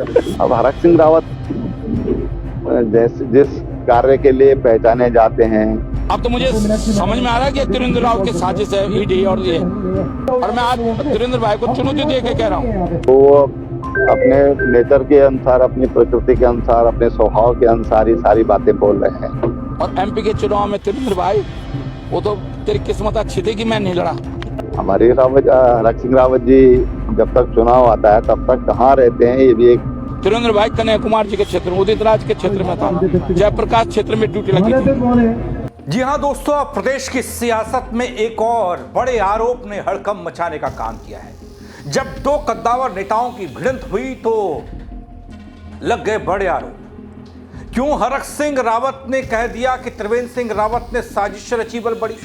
अब हरक सिंह रावत जिस कार्य के लिए पहचाने जाते हैं, अब तो मुझे समझ में आ रहा है कि त्रिवेंद्र रावत की साजिश है ईडी और ये, और मैं आज त्रिवेंद्र भाई को चुनौती दे के कह रहा हूँ। तो वो अपने नेचर के अनुसार, अपनी प्रकृति के अनुसार, अपने स्वभाव के अनुसार ही सारी बातें बोल रहे हैं। और एमपी के चुनाव में त्रिवेंद्र भाई, वो तो तेरी किस्मत अच्छी थी कि मैं नहीं लड़ा। हमारे हरक सिंह रावत जी जब तक चुनाव आता है तब तक कहाँ रहते हैं, ये भी एक त्रिवेंद्र भाई कन्हैया कुमार जी के क्षेत्र में, उदित राज के क्षेत्र में था, जयप्रकाश क्षेत्र में ड्यूटी लगी थी। जी हाँ दोस्तों, अब प्रदेश की सियासत में एक और बड़े आरोप ने हड़कंप मचाने का काम किया है। जब दो कद्दावर नेताओं की भिड़ंत हुई तो लग गए बड़े आरोप। क्यों हरक सिंह रावत ने कह दिया कि त्रिवेंद्र सिंह रावत ने साजिश रची बड़ी,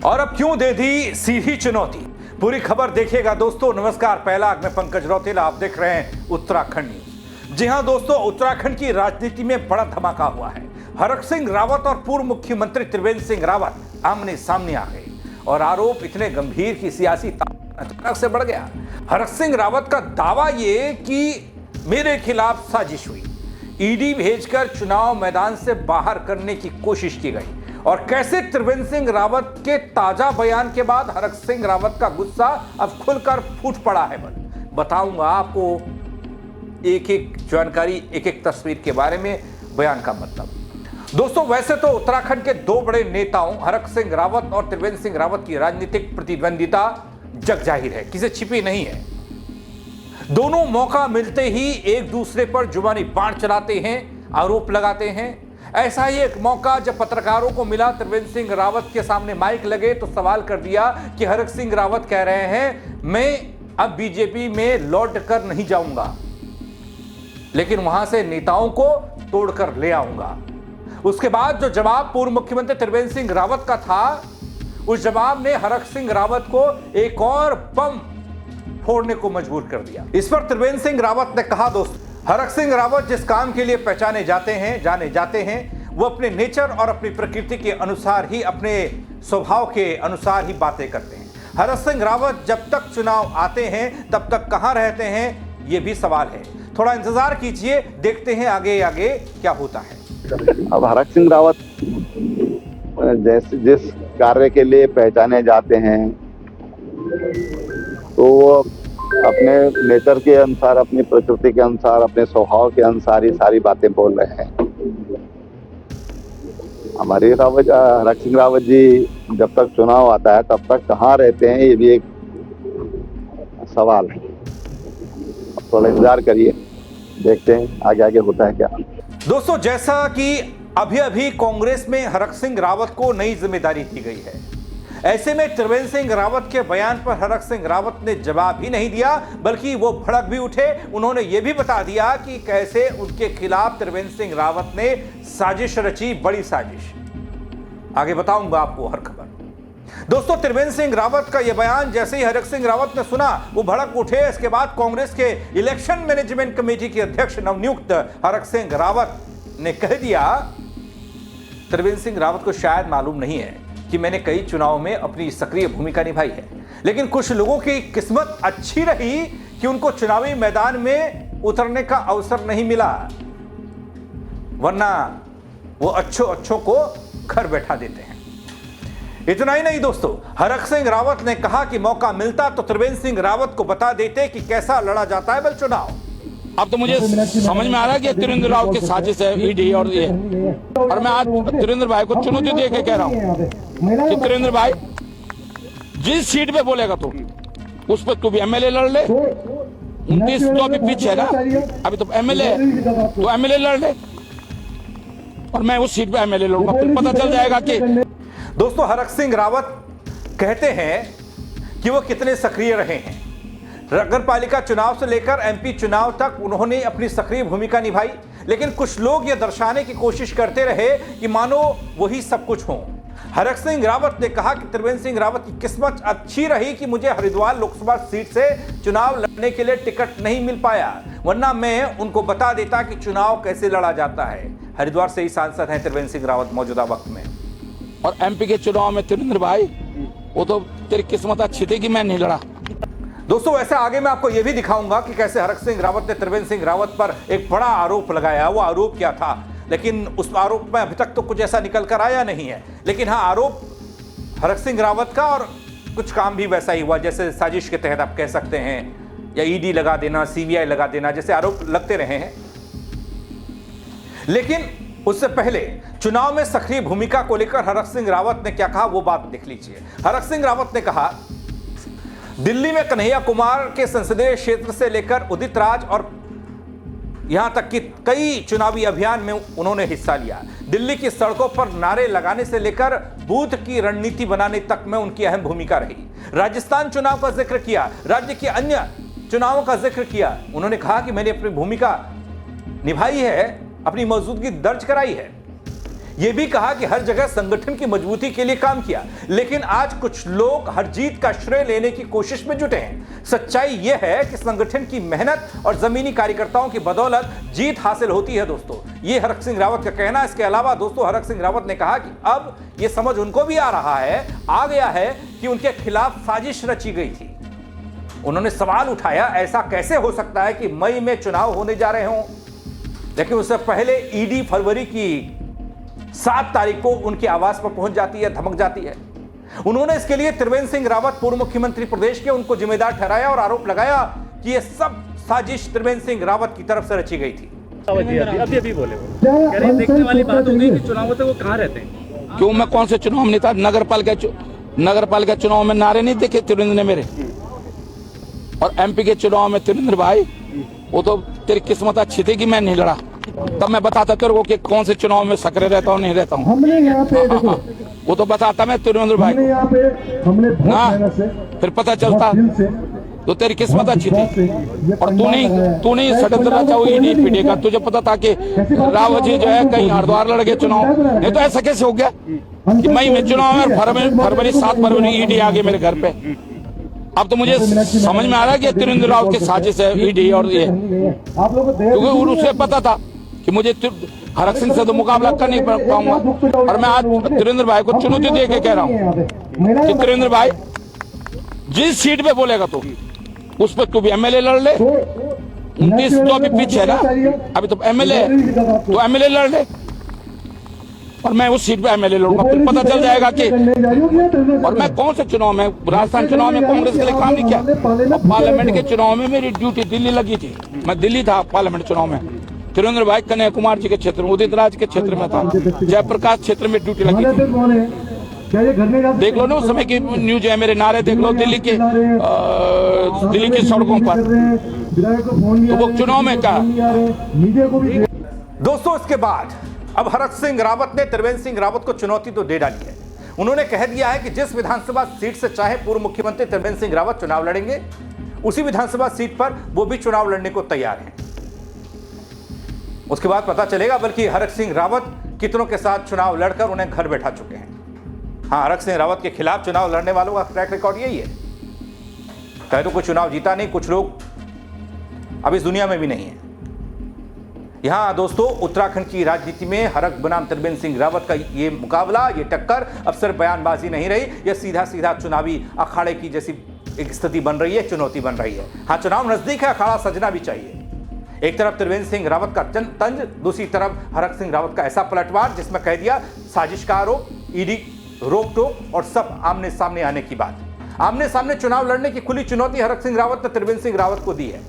और अब क्यों दे दी सीधी चुनौती। पूरी खबर देखिएगा दोस्तों। नमस्कार, पहला मैं पंकज रौतेला, आप देख रहे हैं उत्तराखंड न्यूज। जी हां दोस्तों, उत्तराखंड की राजनीति में बड़ा धमाका हुआ है। हरक सिंह रावत और पूर्व मुख्यमंत्री त्रिवेंद्र सिंह रावत आमने सामने आ गए और आरोप इतने गंभीर की सियासी अचानक से बढ़ गया। हरक सिंह रावत का दावा ये कि मेरे खिलाफ साजिश हुई, ईडी भेजकर चुनाव मैदान से बाहर करने की कोशिश की गई, और कैसे त्रिवेंद्र सिंह रावत के ताजा बयान के बाद हरक सिंह रावत का गुस्सा अब खुलकर फूट पड़ा है। बताऊंगा आपको एक एक जानकारी, एक एक तस्वीर के बारे में, बयान का मतलब। दोस्तों वैसे तो उत्तराखंड के दो बड़े नेताओं हरक सिंह रावत और त्रिवेंद्र सिंह रावत की राजनीतिक प्रतिद्वंदिता जग जाहिर है, किसी छिपी नहीं है। दोनों मौका मिलते ही एक दूसरे पर जुबानी बाण चलाते हैं, आरोप लगाते हैं। ऐसा ही एक मौका जब पत्रकारों को मिला, त्रिवेंद्र सिंह रावत के सामने माइक लगे तो सवाल कर दिया कि हरक सिंह रावत कह रहे हैं मैं अब बीजेपी में लौट कर नहीं जाऊंगा, लेकिन वहां से नेताओं को तोड़कर ले आऊंगा। उसके बाद जो जवाब पूर्व मुख्यमंत्री त्रिवेंद्र सिंह रावत का था, उस जवाब ने हरक सिंह रावत को एक और बम फोड़ने को मजबूर कर दिया। इस पर त्रिवेंद्र सिंह रावत ने कहा, दोस्तों हरक सिंह रावत जिस काम के लिए पहचाने जाने जाते हैं, वो अपने नेचर और अपनी प्रकृति के अनुसार ही, अपने स्वभाव के अनुसार ही बातें करते हैं। हरक सिंह रावत जब तक चुनाव आते हैं तब तक कहां रहते हैं, ये भी सवाल है। थोड़ा इंतजार कीजिए, देखते हैं आगे आगे क्या होता है। अब हरक सिंह रावत जिस कार्य के लिए पहचाने जाते हैं, तो वो अपने नेचर के अनुसार, अपनी प्रकृति के अनुसार, अपने स्वभाव के अनुसार ही सारी बातें बोल रहे हैं। हमारे हरक सिंह रावत जी जब तक चुनाव आता है तब तक कहाँ रहते हैं, ये भी एक सवाल है। थोड़ा इंतजार करिए, देखते हैं आगे आगे होता है क्या। दोस्तों जैसा कि अभी अभी कांग्रेस में हरक सिंह रावत को नई जिम्मेदारी दी गई है, ऐसे में त्रिवेंद्र सिंह रावत के बयान पर हरक सिंह रावत ने जवाब ही नहीं दिया, बल्कि वो भड़क भी उठे। उन्होंने ये भी बता दिया कि कैसे उनके खिलाफ त्रिवेंद्र सिंह रावत ने साजिश रची, बड़ी साजिश। आगे बताऊंगा आपको हर खबर। दोस्तों त्रिवेंद्र सिंह रावत का यह बयान जैसे ही हरक सिंह रावत ने सुना, वो भड़क उठे। इसके बाद कांग्रेस के इलेक्शन मैनेजमेंट कमेटी के अध्यक्ष नवनियुक्त हरक सिंह रावत ने कह दिया, त्रिवेंद्र सिंह रावत को शायद मालूम नहीं है कि मैंने कई चुनाव में अपनी सक्रिय भूमिका निभाई है, लेकिन कुछ लोगों की किस्मत अच्छी रही कि उनको चुनावी मैदान में उतरने का अवसर नहीं मिला, वरना वो अच्छों को घर बैठा देते हैं। इतना ही नहीं दोस्तों, हरक सिंह रावत ने कहा कि मौका मिलता तो त्रिवेंद्र सिंह रावत को बता देते कि कैसा लड़ा जाता है बल चुनाव। अब तो मुझे समझ में आ रहा है कि त्रिवेंद्र रावत की साजिश है ईडी और ये, और मैं आज त्रिवेंद्र भाई को चुनौती दे के कह रहा हूँ कि त्रिवेंद्र भाई जिस सीट पे बोलेगा तो उस पर तू भी एमएलए लड़ ले। 29 तो अभी पीछे है ना, अभी तो एमएलए तो एमएलए लड़ ले, और मैं उस सीट पे एमएलए लड़ूंगा, फिर पता चल जाएगा कि। दोस्तों हरक सिंह रावत कहते हैं कि वो कितने सक्रिय रहे हैं। नगर पालिका चुनाव से लेकर एमपी चुनाव तक उन्होंने अपनी सक्रिय भूमिका निभाई, लेकिन कुछ लोग यह दर्शाने की कोशिश करते रहे कि मानो वही सब कुछ हो। हरक सिंह रावत ने कहा कि त्रिवेंद्र सिंह रावत की किस्मत अच्छी रही कि मुझे हरिद्वार लोकसभा सीट से चुनाव लड़ने के लिए टिकट नहीं मिल पाया, वरना मैं उनको बता देता कि चुनाव कैसे लड़ा जाता है। हरिद्वार से ही सांसद हैं त्रिवेंद्र सिंह रावत मौजूदा वक्त में। और एमपी के चुनाव में त्रिवेंद्र भाई, वो तो तेरी किस्मत अच्छी थी कि मैं नहीं लड़ा। दोस्तों वैसे आगे मैं आपको यह भी दिखाऊंगा कि कैसे हरक सिंह रावत ने त्रिवेंद्र सिंह रावत पर एक बड़ा आरोप लगाया। वो आरोप क्या था, लेकिन उस आरोप में अभी तक तो कुछ ऐसा निकल कर आया नहीं है। लेकिन हाँ, आरोप हरक सिंह रावत का और कुछ काम भी वैसा ही हुआ जैसे साजिश के तहत आप कह सकते हैं, या ईडी लगा देना, सीबीआई लगा देना, जैसे आरोप लगते रहे हैं। लेकिन उससे पहले चुनाव में सक्रिय भूमिका को लेकर हरक सिंह रावत ने क्या कहा वो बात देख लीजिए। हरक सिंह रावत ने कहा, दिल्ली में कन्हैया कुमार के संसदीय क्षेत्र से लेकर उदित राज और यहां तक कि कई चुनावी अभियान में उन्होंने हिस्सा लिया। दिल्ली की सड़कों पर नारे लगाने से लेकर बूथ की रणनीति बनाने तक में उनकी अहम भूमिका रही। राजस्थान चुनाव का जिक्र किया, राज्य के अन्य चुनावों का जिक्र किया। उन्होंने कहा कि मैंने अपनी भूमिका निभाई है, अपनी मौजूदगी दर्ज कराई है। यह भी कहा कि हर जगह संगठन की मजबूती के लिए काम किया। लेकिन आज कुछ लोग हर जीत का श्रेय लेने की कोशिश में जुटे हैं। सच्चाई यह है कि संगठन की मेहनत और जमीनी कार्यकर्ताओं की बदौलत जीत हासिल होती है। दोस्तों, यह हरक सिंह रावत का कहना। इसके अलावा दोस्तों, हरक सिंह रावत ने कहा कि अब यह समझ उनको भी आ गया है कि उनके खिलाफ साजिश रची गई थी। उन्होंने सवाल उठाया, ऐसा कैसे हो सकता है कि मई में चुनाव होने जा रहे हों, लेकिन उससे पहले ईडी फरवरी की 7 तारीख को उनके आवास पर पहुंच जाती है, धमक जाती है। उन्होंने इसके लिए त्रिवेंद्र सिंह रावत, पूर्व मुख्यमंत्री प्रदेश के, उनको जिम्मेदार ठहराया और आरोप लगाया कि यह सब साजिश त्रिवेंद्र सिंह रावत की तरफ से रची गई थी। अभी बोले वो कह रहे देखने वाली बात हो गई कि चुनावों तक वो कहाँ रहते हैं। क्यों, मैं कौन से चुनाव में था? नगर पालिका चुनाव में नारे नहीं देखे त्रिवेंद्र ने मेरे, और एमपी के चुनाव में त्रिवेंद्र भाई, वो तो तेरी किस्मत अच्छी थी कि मैं नहीं लड़ा, तब मैं बताता तेरे को कि कौन से चुनाव में सक्रिय रहता हूँ नहीं रहता हूँ। हमने यहाँ पे देखो, वो तो बताता मैं त्रिवेंद्र भाई हमने यहाँ पे हमने बहुत मेहनत से, फिर पता चलता तो तेरी किस्मत अच्छी थी। और तू नहीं षड्यंत्र रचा हुई ईडी पीडी का। तुझे पता था कि रावत जी जो है कहीं हरिद्वार लड़ गए चुनाव, नहीं तो ऐसा कैसे हो गया कि मई में चुनाव है, फरवरी 7 फरवरी ईडी आ गई मेरे घर पे। अब तो मुझे समझ में आ रहा है कि त्रिवेंद्र रावत की साजिश है ईडी और ये, क्योंकि उसे पता था कि मुझे हरक सिंह से तो मुकाबला कर नहीं पाऊंगा। और मैं आज त्रिवेंद्र भाई को चुनौती दे के कह रहा हूँ कि त्रिवेंद्र भाई, जिस सीट पे बोलेगा तो उस पर तू भी एमएलए लड़ ले। 29 तो अभी पीछे है ना, अभी तो एमएलए, तो एमएलए लड़ ले और मैं उस सीट पे एमएलए लड़ूंगा। फिर पता चल जाएगा कि और मैं कौन से चुनाव में, राजस्थान चुनाव में कांग्रेस के लिए काम नहीं किया, और पार्लियामेंट के चुनाव में मेरी ड्यूटी दिल्ली लगी थी। मैं दिल्ली था पार्लियामेंट चुनाव में। त्रिवेंद्र भाई कन्हैया कुमार जी के क्षेत्र में, उदित राज के क्षेत्र में था, जयप्रकाश क्षेत्र में ड्यूटी लगी थी। देख लो ना उस समय की न्यूज है, मेरे नारे देख लो दिल्ली की सड़कों पर। तो वो चुनाव में क्या। दोस्तों, इसके बाद अब हरक सिंह रावत ने त्रिवेंद्र सिंह रावत को चुनौती तो दे डाली है। उन्होंने कह दिया है कि जिस विधानसभा सीट से चाहे पूर्व मुख्यमंत्री त्रिवेंद्र सिंह रावत चुनाव लड़ेंगे, उसी विधानसभा सीट पर वो भी चुनाव लड़ने को तैयार हैं। उसके बाद पता चलेगा, बल्कि हरक सिंह रावत कितनों के साथ चुनाव लड़कर उन्हें घर बैठा चुके हैं। हाँ, हरक सिंह रावत के खिलाफ चुनाव लड़ने वालों का ट्रैक रिकॉर्ड यही है। कहे तो कोई चुनाव जीता नहीं, कुछ लोग अब इस दुनिया में भी नहीं है। यहां दोस्तों, उत्तराखंड की राजनीति में हरक बनाम त्रिवेंद्र सिंह रावत का ये मुकाबला, ये टक्कर अब सिर्फ बयानबाजी नहीं रही, यह सीधा सीधा चुनावी अखाड़े की जैसी एक स्थिति बन रही है, चुनौती बन रही है। हाँ, चुनाव नजदीक है, अखाड़ा सजना भी चाहिए। एक तरफ त्रिवेंद्र सिंह रावत का तंज, दूसरी तरफ हरक सिंह रावत का ऐसा पलटवार जिसमें कह दिया साजिश का आरोप, ईडी रोक टोक और सब आमने सामने आने की बात। आमने सामने चुनाव लड़ने की खुली चुनौती हरक सिंह रावत ने त्रिवेंद्र सिंह रावत को दी है।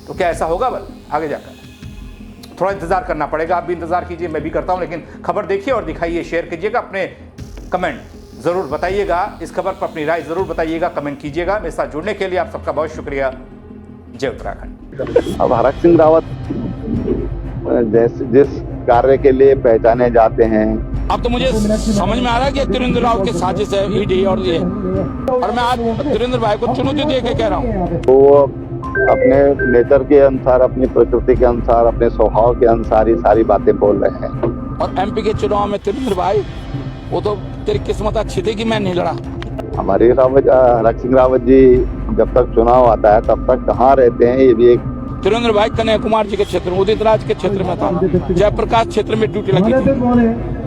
तो क्या ऐसा होगा? बल आगे जाकर थोड़ा इंतजार करना पड़ेगा। आप भी इंतजार कीजिए, मैं भी करता हूं, लेकिन खबर देखिए और दिखाइए, शेयर कीजिएगा, अपने कमेंट जरूर बताइएगा, इस खबर पर अपनी राय जरूर बताइएगा, कमेंट कीजिएगा। मेरे साथ जुड़ने के लिए आप सबका बहुत शुक्रिया। जय उत्तराखंड। अब हरक सिंह रावत जिस कार्य के लिए पहचाने जाते हैं, अब तो मुझे समझ में आ रहा है कि त्रिवेंद्र रावत की साजिश है ईडी और ये, और मैं आज त्रिवेंद्र भाई को चुनौती दे के कह रहा हूँ। वो अपने नेचर के अनुसार, अपनी प्रकृति के अनुसार, अपने स्वभाव के अनुसार ही सारी बातें बोल रहे हैं। और एमपी के चुनाव में त्रिवेंद्र भाई, वो तो तेरी किस्मत अच्छी थी कि मैं नहीं लड़ा। हमारे हरक सिंह रावत जी जब तक चुनाव आता है तब तक कहाँ रहते हैं, ये भी एक। त्रिवेंद्र भाई कन्हैया कुमार जी के क्षेत्र में, उदित राज के क्षेत्र में था, जयप्रकाश क्षेत्र में ड्यूटी लगी थी।